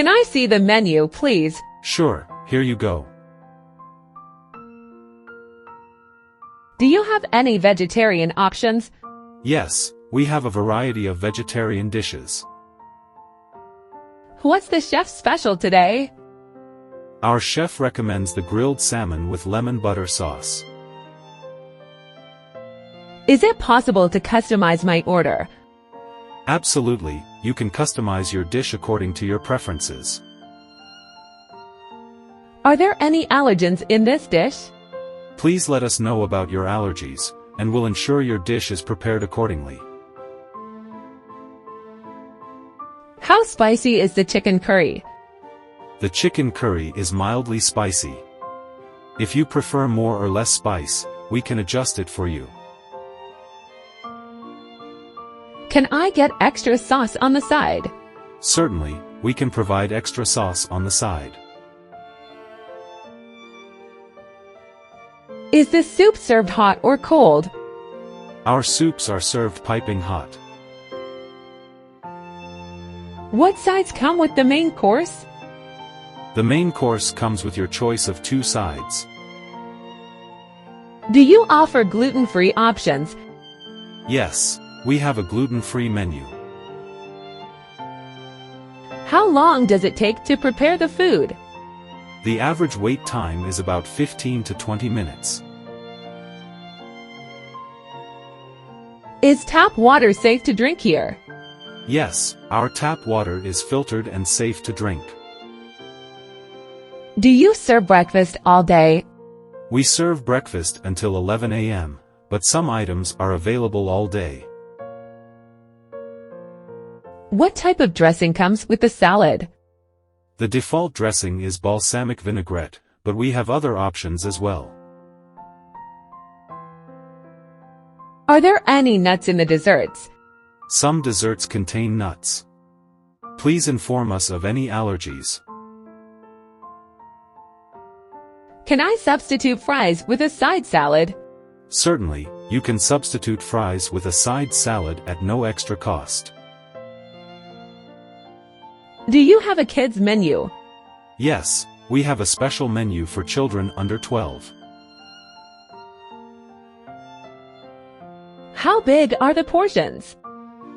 I see the menu, please? Sure, here you go. Do you have any vegetarian options? Yes, we have a variety of vegetarian dishes. What's the chef's special today? Our chef recommends the grilled salmon with lemon butter sauce. Is it possible to customize my order? Absolutely, you can customize your dish according to your preferences. Are there any allergens in this dish? Please let us know about your allergies, and we'll ensure your dish is prepared accordingly. How spicy is the chicken curry? The chicken curry is mildly spicy. If you prefer more or less spice, we can adjust it for you. Can I get extra sauce on the side? Certainly, we can provide extra sauce on the side. Is the soup served hot or cold? Our soups are served piping hot. What sides come with the main course? The main course comes with your choice of 2 sides. Do you offer gluten-free options? Yes, we have a gluten-free menu. How long does it take to prepare the food? The average wait time is about 15 to 20 minutes. Is tap water safe to drink here? Yes, our tap water is filtered and safe to drink. Do you serve breakfast all day? We serve breakfast until 11 a.m., but some items are available all day. What type of dressing comes with the salad? The default dressing is balsamic vinaigrette, but we have other options as well. Are there any nuts in the desserts? Some desserts contain nuts. Please inform us of any allergies. Can I substitute fries with a side salad? Certainly, you can substitute fries with a side salad at no extra cost. Do you have a kids menu? Yes, we have a special menu for children under 12. How big are the portions?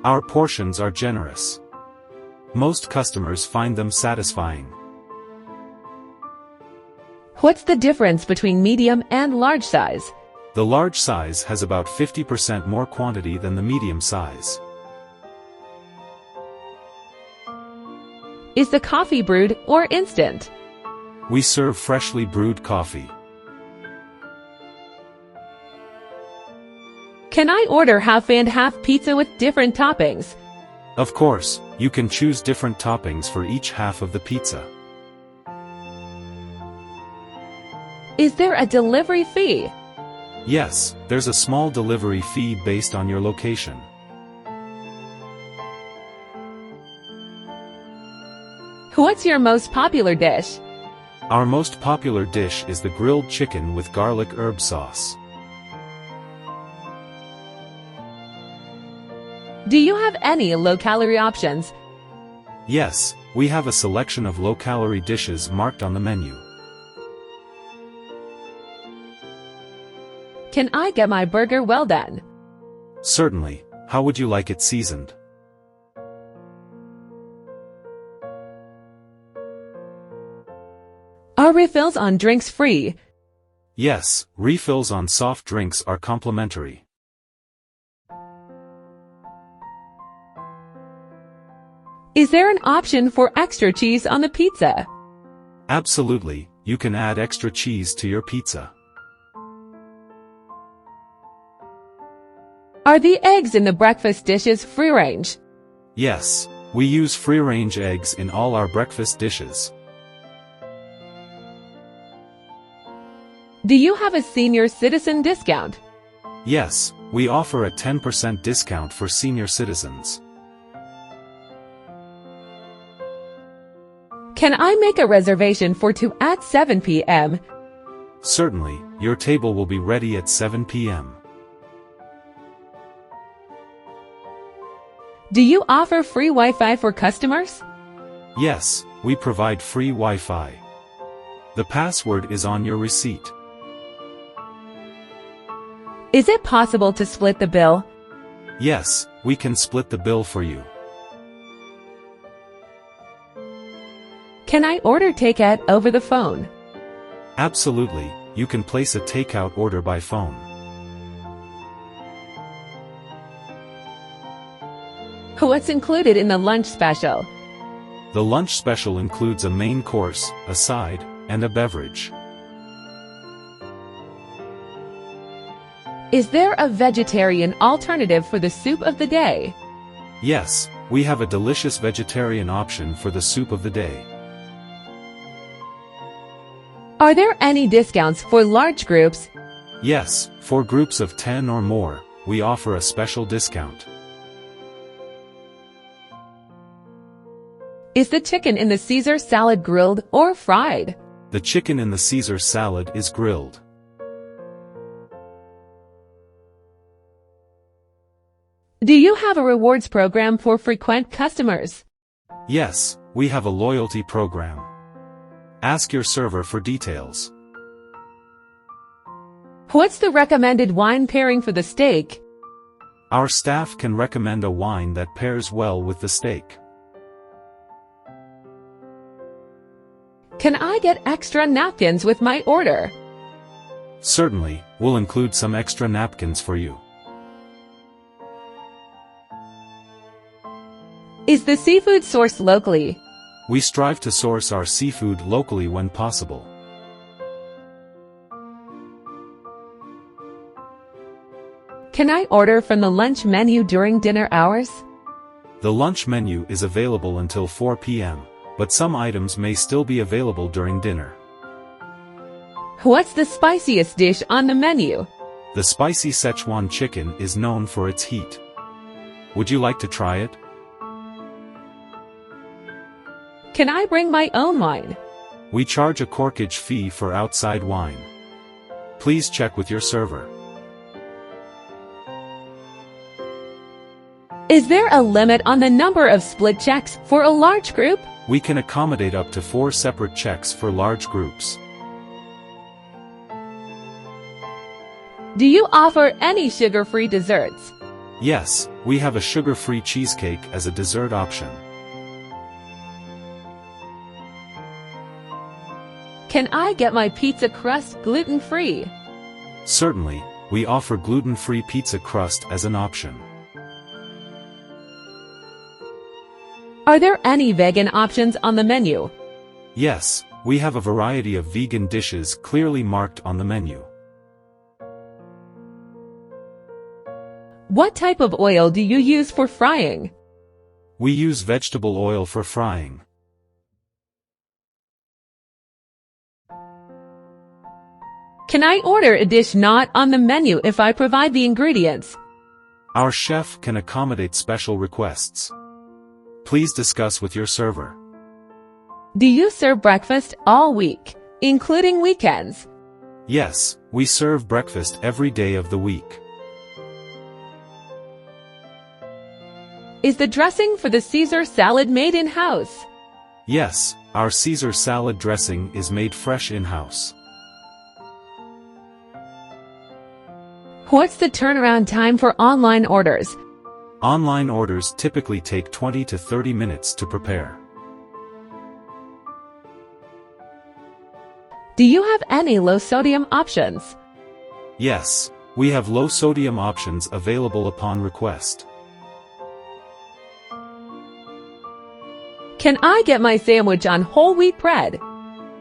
Our portions are generous. Most customers find them satisfying. What's the difference between medium and large size? The large size has about 50% more quantity than the medium size. Is the coffee brewed or instant? We serve freshly brewed coffee. Can I order half and half pizza with different toppings? Of course, you can choose different toppings for each half of the pizza. Is there a delivery fee? Yes, there's a small delivery fee based on your location. What's your most popular dish? Our most popular dish is the grilled chicken with garlic herb sauce. Do you have any low-calorie options? Yes, we have a selection of low-calorie dishes marked on the menu. Can I get my burger well done? Certainly. How would you like it seasoned? Are refills on drinks free? Yes, refills on soft drinks are complimentary. Is there an option for extra cheese on the pizza? Absolutely, you can add extra cheese to your pizza. Are the eggs in the breakfast dishes free-range? Yes, we use free-range eggs in all our breakfast dishes. Do you have a senior citizen discount? Yes, we offer a 10% discount for senior citizens. Can I make a reservation for 2 at 7 p.m.? Certainly, your table will be ready at 7 p.m. Do you offer free Wi-Fi for customers? Yes, we provide free Wi-Fi. The password is on your receipt. Is it possible to split the bill? Yes, we can split the bill for you. Can I order takeout over the phone? Absolutely, you can place a takeout order by phone. What's included in the lunch special? The lunch special includes a main course, a side, and a beverage. Is there a vegetarian alternative for the soup of the day? Yes, we have a delicious vegetarian option for the soup of the day. Are there any discounts for large groups? Yes, for groups of 10 or more, we offer a special discount. Is the chicken in the Caesar salad grilled or fried? The chicken in the Caesar salad is grilled. Do you have a rewards program for frequent customers? Yes, we have a loyalty program. Ask your server for details. What's the recommended wine pairing for the steak? Our staff can recommend a wine that pairs well with the steak. Can I get extra napkins with my order? Certainly, we'll include some extra napkins for you. Is the seafood sourced locally? We strive to source our seafood locally when possible. Can I order from the lunch menu during dinner hours? The lunch menu is available until 4 p.m., but some items may still be available during dinner. What's the spiciest dish on the menu? The spicy Szechuan chicken is known for its heat. Would you like to try it? Can I bring my own wine? We charge a corkage fee for outside wine. Please check with your server. Is there a limit on the number of split checks for a large group? We can accommodate up to 4 separate checks for large groups. Do you offer any sugar-free desserts? Yes, we have a sugar-free cheesecake as a dessert option. Can I get my pizza crust gluten-free? Certainly, we offer gluten-free pizza crust as an option. Are there any vegan options on the menu? Yes, we have a variety of vegan dishes clearly marked on the menu. What type of oil do you use for frying? We use vegetable oil for frying. Can I order a dish not on the menu if I provide the ingredients? Our chef can accommodate special requests. Please discuss with your server. Do you serve breakfast all week, including weekends? Yes, we serve breakfast every day of the week. Is the dressing for the Caesar salad made in-house? Yes, our Caesar salad dressing is made fresh in-house. What's the turnaround time for online orders? Online orders typically take 20 to 30 minutes to prepare. Do you have any low-sodium options? Yes, we have low-sodium options available upon request. Can I get my sandwich on whole wheat bread?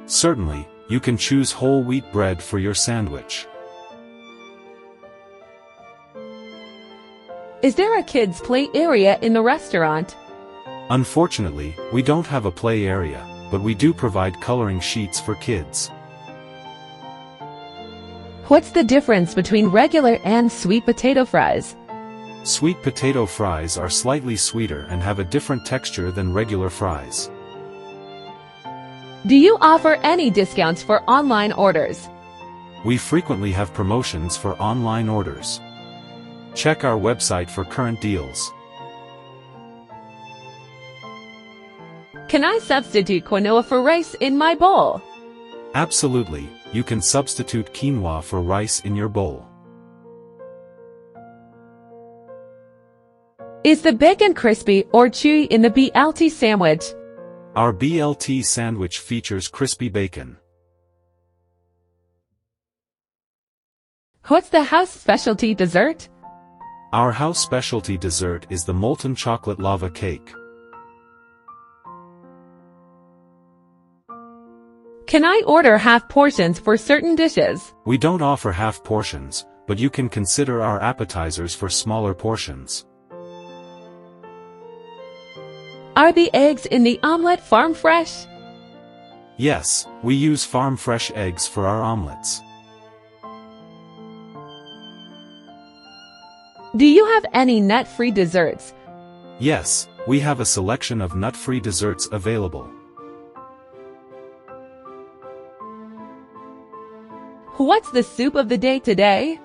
Certainly, you can choose whole wheat bread for your sandwich. Is there a kids' play area in the restaurant? Unfortunately, we don't have a play area, but we do provide coloring sheets for kids. What's the difference between regular and sweet potato fries? Sweet potato fries are slightly sweeter and have a different texture than regular fries. Do you offer any discounts for online orders? We frequently have promotions for online orders. Check our website for current deals. Can I substitute quinoa for rice in my bowl? Absolutely, you can substitute quinoa for rice in your bowl. Is the bacon crispy or chewy in the BLT sandwich? Our BLT sandwich features crispy bacon. What's the house specialty dessert? Our house specialty dessert is the molten chocolate lava cake. Can I order half portions for certain dishes? We don't offer half portions, but you can consider our appetizers for smaller portions. Are the eggs in the omelette farm fresh? Yes, we use farm fresh eggs for our omelets. Do you have any nut-free desserts? Yes, we have a selection of nut-free desserts available. What's the soup of the day today?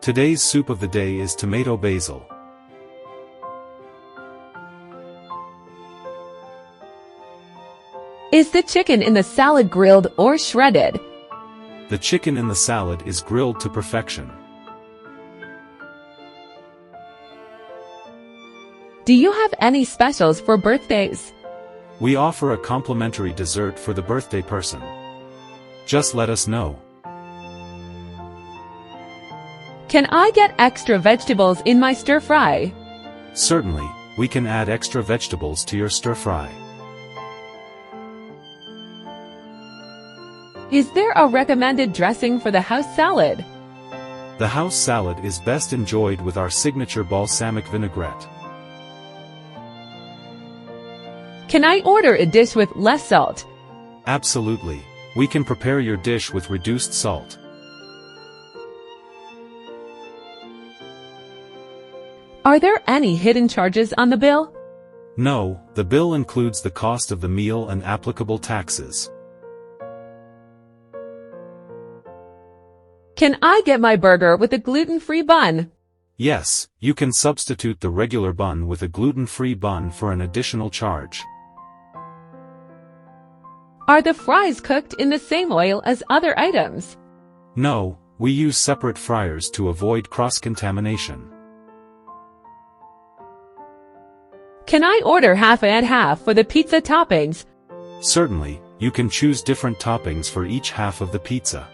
Today's soup of the day is tomato basil. Is the chicken in the salad grilled or shredded? The chicken in the salad is grilled to perfection. Do you have any specials for birthdays? We offer a complimentary dessert for the birthday person. Just let us know. Can I get extra vegetables in my stir-fry? Certainly, we can add extra vegetables to your stir-fry. Is there a recommended dressing for the house salad? The house salad is best enjoyed with our signature balsamic vinaigrette. Can I order a dish with less salt? Absolutely. We can prepare your dish with reduced salt. Are there any hidden charges on the bill? No, the bill includes the cost of the meal and applicable taxes. Can I get my burger with a gluten-free bun? Yes, you can substitute the regular bun with a gluten-free bun for an additional charge. Are the fries cooked in the same oil as other items? No, we use separate fryers to avoid cross-contamination. Can I order half and half for the pizza toppings? Certainly, you can choose different toppings for each half of the pizza.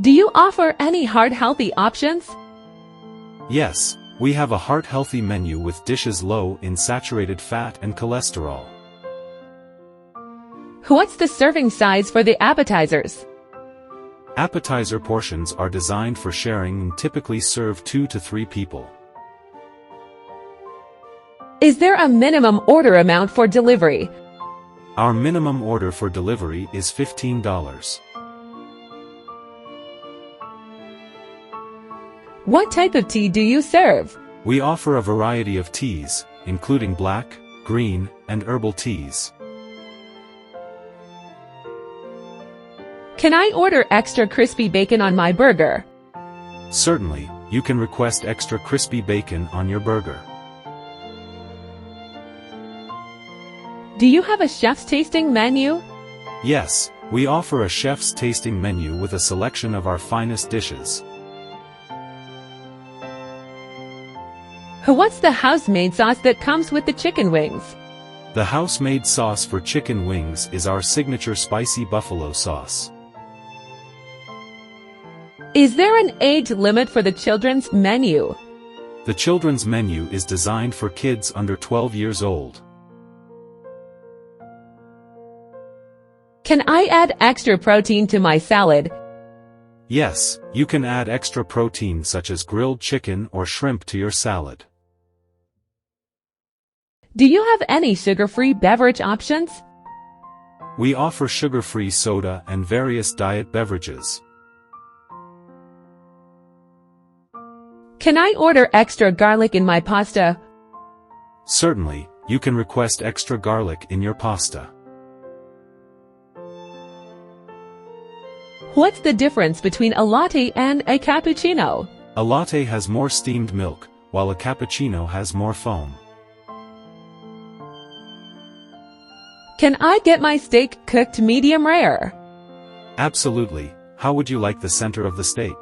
Do you offer any heart-healthy options? Yes, we have a heart-healthy menu with dishes low in saturated fat and cholesterol. What's the serving size for the appetizers? Appetizer portions are designed for sharing and typically serve 2 to 3 people. Is there a minimum order amount for delivery? Our minimum order for delivery is $15. What type of tea do you serve? We offer a variety of teas, including black, green, and herbal teas. Can I order extra crispy bacon on my burger? Certainly, you can request extra crispy bacon on your burger. Do you have a chef's tasting menu? Yes, we offer a chef's tasting menu with a selection of our finest dishes. What's the house-made sauce that comes with the chicken wings? The house-made sauce for chicken wings is our signature spicy buffalo sauce. Is there an age limit for the children's menu? The children's menu is designed for kids under 12 years old. Can I add extra protein to my salad? Yes, you can add extra protein such as grilled chicken or shrimp to your salad. Do you have any sugar-free beverage options? We offer sugar-free soda and various diet beverages. Can I order extra garlic in my pasta? Certainly, you can request extra garlic in your pasta. What's the difference between a latte and a cappuccino? A latte has more steamed milk, while a cappuccino has more foam. Can I get my steak cooked medium rare? Absolutely. How would you like the center of the steak?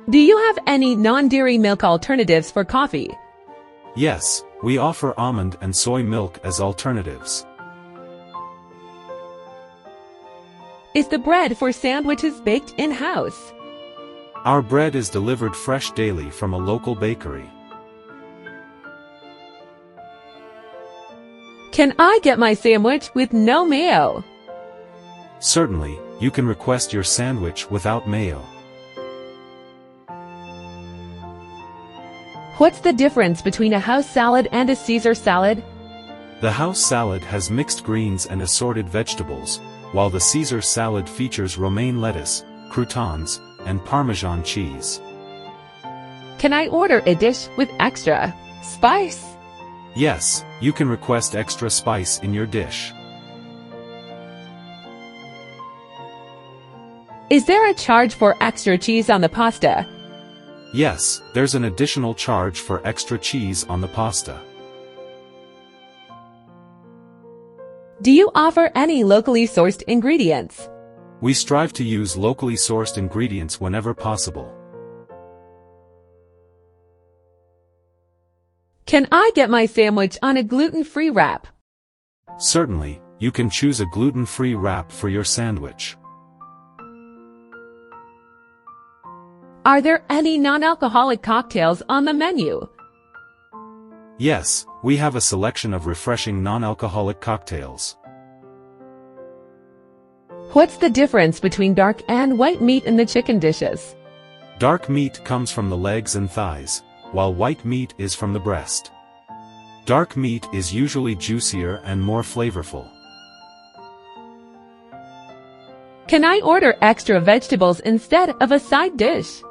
Do you have any non-dairy milk alternatives for coffee? Yes, we offer almond and soy milk as alternatives. Is the bread for sandwiches baked in-house? Our bread is delivered fresh daily from a local bakery. Can I get my sandwich with no mayo? Certainly, you can request your sandwich without mayo. What's the difference between a house salad and a Caesar salad? The house salad has mixed greens and assorted vegetables, while the Caesar salad features romaine lettuce, croutons, and Parmesan cheese. Can I order a dish with extra spice? Yes, you can request extra spice in your dish. Is there a charge for extra cheese on the pasta? Yes, there's an additional charge for extra cheese on the pasta. Do you offer any locally sourced ingredients? We strive to use locally sourced ingredients whenever possible. Can I get my sandwich on a gluten-free wrap? Certainly, you can choose a gluten-free wrap for your sandwich. Are there any non-alcoholic cocktails on the menu? Yes, we have a selection of refreshing non-alcoholic cocktails. What's the difference between dark and white meat in the chicken dishes? Dark meat comes from the legs and thighs, while white meat is from the breast. Dark meat is usually juicier and more flavorful. Can I order extra vegetables instead of a side dish?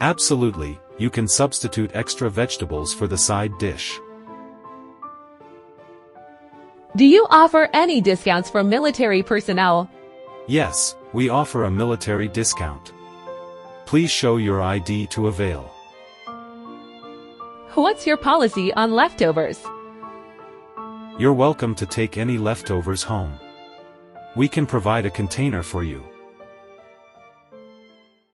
Absolutely, you can substitute extra vegetables for the side dish. Do you offer any discounts for military personnel? Yes, we offer a military discount. Please show your ID to avail. What's your policy on leftovers? You're welcome to take any leftovers home. We can provide a container for you.